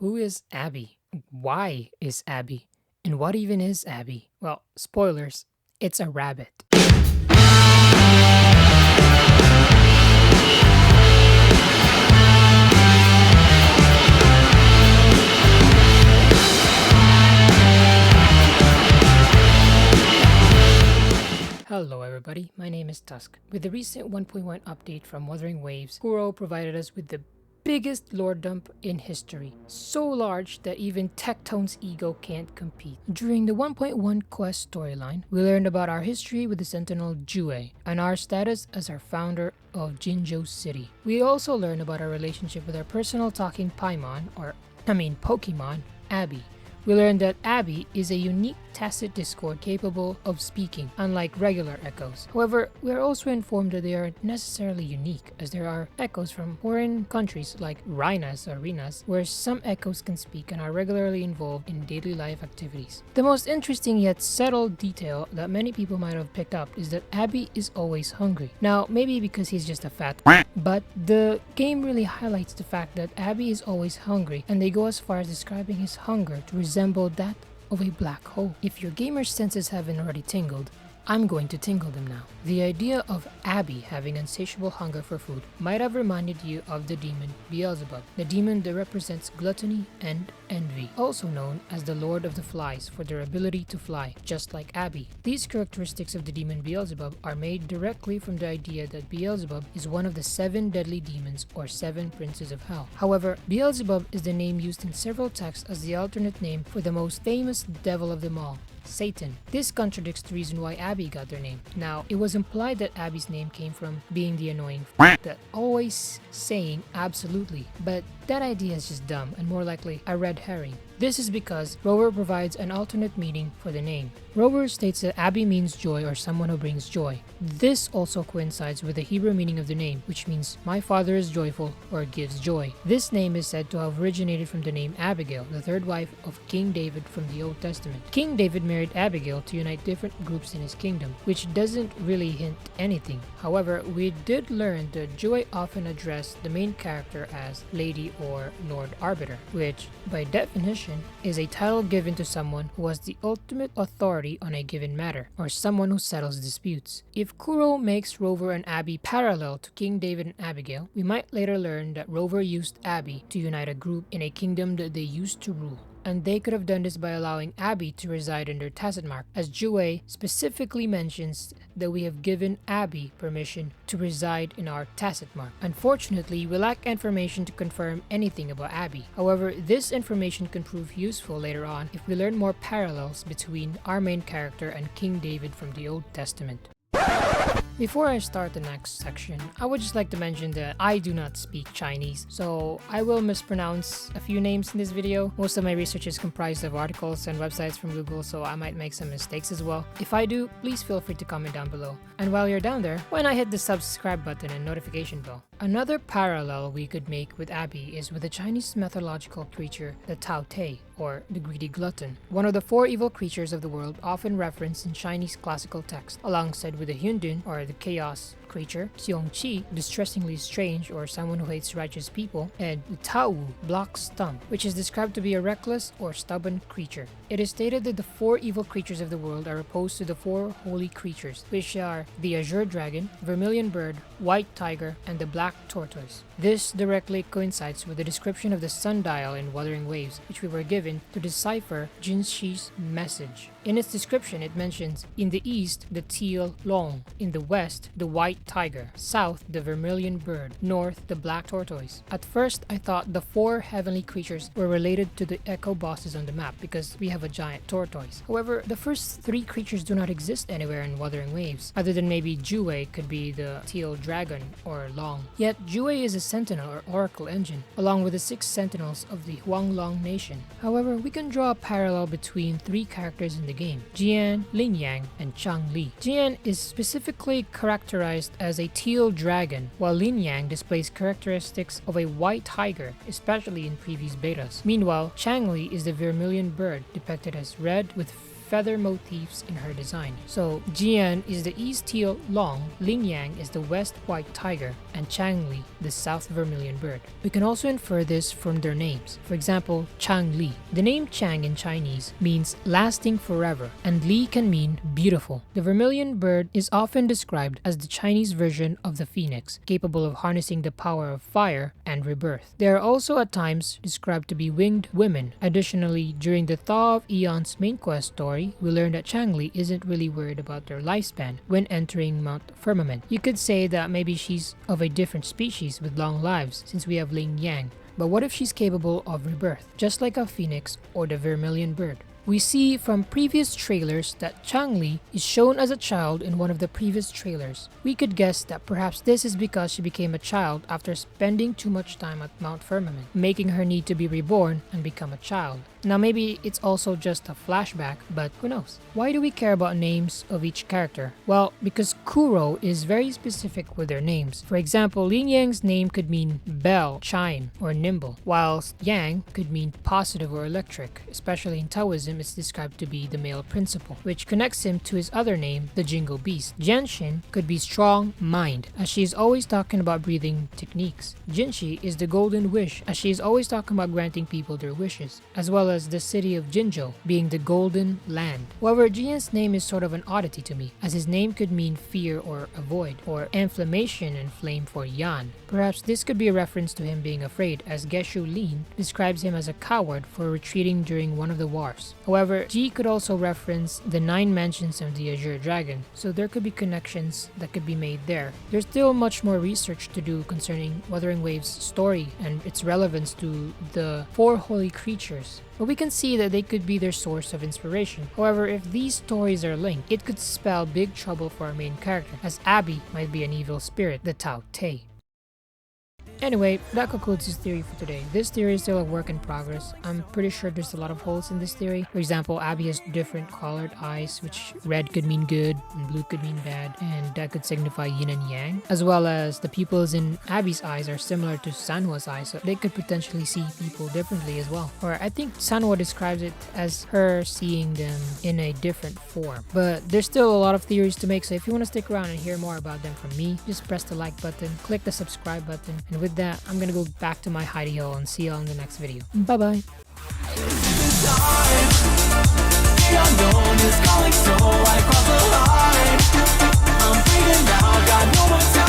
Who is Abby? Why is Abby? And what even is Abby? Well, spoilers, it's a rabbit. Hello everybody, my name is Tusk. With the recent 1.1 update from Wuthering Waves, Kuro provided us with the biggest lore dump in history, so large that even Tectone's ego can't compete. During the 1.1 quest storyline, we learned about our history with the Sentinel Jue and our status as our founder of Jinzhou City. We also learned about our relationship with our personal talking Pokemon, Abby. We learned that Abby is a unique tacit Discord capable of speaking, unlike regular echoes. However, we are also informed that they aren't necessarily unique, as there are echoes from foreign countries like Rinas, where some echoes can speak and are regularly involved in daily life activities. The most interesting yet subtle detail that many people might have picked up is that Abby is always hungry. Now, maybe because he's just a fat but the game really highlights the fact that Abby is always hungry, and they go as far as describing his hunger to resemble that of a black hole. If your gamer senses haven't already tingled, I'm going to tingle them now. The idea of Abby having insatiable hunger for food might have reminded you of the demon Beelzebub, the demon that represents gluttony and envy, also known as the Lord of the Flies for their ability to fly, just like Abby. These characteristics of the demon Beelzebub are made directly from the idea that Beelzebub is one of the 7 deadly demons or 7 princes of hell. However, Beelzebub is the name used in several texts as the alternate name for the most famous devil of them all, Satan. This contradicts the reason why Abby got their name. Now, it was implied that Abby's name came from being the annoying that always saying absolutely, but that idea is just dumb and more likely a red herring. This is because Rover provides an alternate meaning for the name. Rover states that Abby means joy or someone who brings joy. This also coincides with the Hebrew meaning of the name, which means my father is joyful or gives joy. This name is said to have originated from the name Abigail, the third wife of King David from the Old Testament. King David married Abigail to unite different groups in his kingdom, which doesn't really hint anything. However, we did learn that Joy often addressed the main character as Lady or Lord Arbiter, which, by definition, is a title given to someone who has the ultimate authority on a given matter, or someone who settles disputes. If Kuro makes Rover and Abby parallel to King David and Abigail, we might later learn that Rover used Abby to unite a group in a kingdom that they used to rule. And they could have done this by allowing Abby to reside under Tacit Mark, as Jue specifically mentions that we have given Abby permission to reside in our Tacit Mark. Unfortunately, we lack information to confirm anything about Abby. However, this information can prove useful later on if we learn more parallels between our main character and King David from the Old Testament. Before I start the next section, I would just like to mention that I do not speak Chinese, so I will mispronounce a few names in this video. Most of my research is comprised of articles and websites from Google, so I might make some mistakes as well. If I do, please feel free to comment down below. And while you're down there, why not hit the subscribe button and notification bell? Another parallel we could make with Abby is with the Chinese mythological creature, the Tao Te, or the greedy glutton, one of the 4 evil creatures of the world often referenced in Chinese classical text, alongside with the Hyundun, or the chaos creature, Xiong Qi, distressingly strange or someone who hates righteous people, and the Tao Wu, black stump, which is described to be a reckless or stubborn creature. It is stated that the 4 evil creatures of the world are opposed to the 4 holy creatures, which are the azure dragon, vermilion bird, white tiger, and the black tortoise. This directly coincides with the description of the sundial in Wuthering Waves, which we were given to decipher Jin Shi's message. In its description, it mentions in the east the teal long, in the west the white tiger, south the vermilion bird, north the black tortoise. At first, I thought the 4 heavenly creatures were related to the echo bosses on the map because we have a giant tortoise. However, the first 3 creatures do not exist anywhere in Wuthering Waves, other than maybe Jue could be the teal dragon or long. Yet Jue is a sentinel or oracle engine, along with the 6 sentinels of the Huanglong nation. However, we can draw a parallel between 3 characters in the game, Jian, Lin Yang, and Chang Li. Jian is specifically characterized as a teal dragon, while Lin Yang displays characteristics of a white tiger, especially in previous betas. Meanwhile, Chang Li is the vermilion bird, depicted as red with feather motifs in her design. So Jian is the east teal long, Ling Yang is the west white tiger, and Chang Li the south vermilion bird. We can also infer this from their names. For example, Chang Li. The name Chang in Chinese means lasting forever, and Li can mean beautiful. The vermilion bird is often described as the Chinese version of the phoenix, capable of harnessing the power of fire and rebirth. They are also at times described to be winged women. Additionally, during the Thaw of Eon's main quest story, we learn that Chang Li isn't really worried about their lifespan when entering Mount Firmament. You could say that maybe she's of a different species with long lives, since we have Ling Yang. But what if she's capable of rebirth, just like a phoenix or the vermilion bird? We see from previous trailers that Chang Li is shown as a child in one of the previous trailers. We could guess that perhaps this is because she became a child after spending too much time at Mount Firmament, making her need to be reborn and become a child. Now maybe it's also just a flashback, but who knows? Why do we care about names of each character? Well, because Kuro is very specific with their names. For example, Ling Yang's name could mean bell, chime, or nimble, whilst Yang could mean positive or electric. Especially in Taoism, it's described to be the male principle, which connects him to his other name, the Jingo Beast. Jianshin could be strong mind, as she is always talking about breathing techniques. Jinshi is the golden wish, as she is always talking about granting people their wishes, as well as the city of Jinzhou being the golden land. However, Jian's name is sort of an oddity to me, as his name could mean fear or avoid, or inflammation and flame for Yan. Perhaps this could be a reference to him being afraid, as Geshu Lin describes him as a coward for retreating during one of the wars. However, Ji could also reference the 9 mansions of the Azure Dragon, so there could be connections that could be made there. There's still much more research to do concerning Wuthering Wave's story and its relevance to the 4 holy creatures, but we can see that they could be their source of inspiration. However, if these stories are linked, it could spell big trouble for our main character, as Abby might be an evil spirit, the Tao Te. Anyway, that concludes this theory for today. This theory is still a work in progress. I'm pretty sure there's a lot of holes in this theory. For example, Abby has different colored eyes, which red could mean good and blue could mean bad, and that could signify yin and yang. As well as the pupils in Abby's eyes are similar to Sanhwa's eyes, so they could potentially see people differently as well. Or I think Sanhwa describes it as her seeing them in a different form. But there's still a lot of theories to make, so if you want to stick around and hear more about them from me, just press the like button, click the subscribe button, and with that, I'm gonna go back to my hidey hole and see you all in the next video. Bye bye. The unknown is calling, so I cross the line. I'm breathing now, got no more time.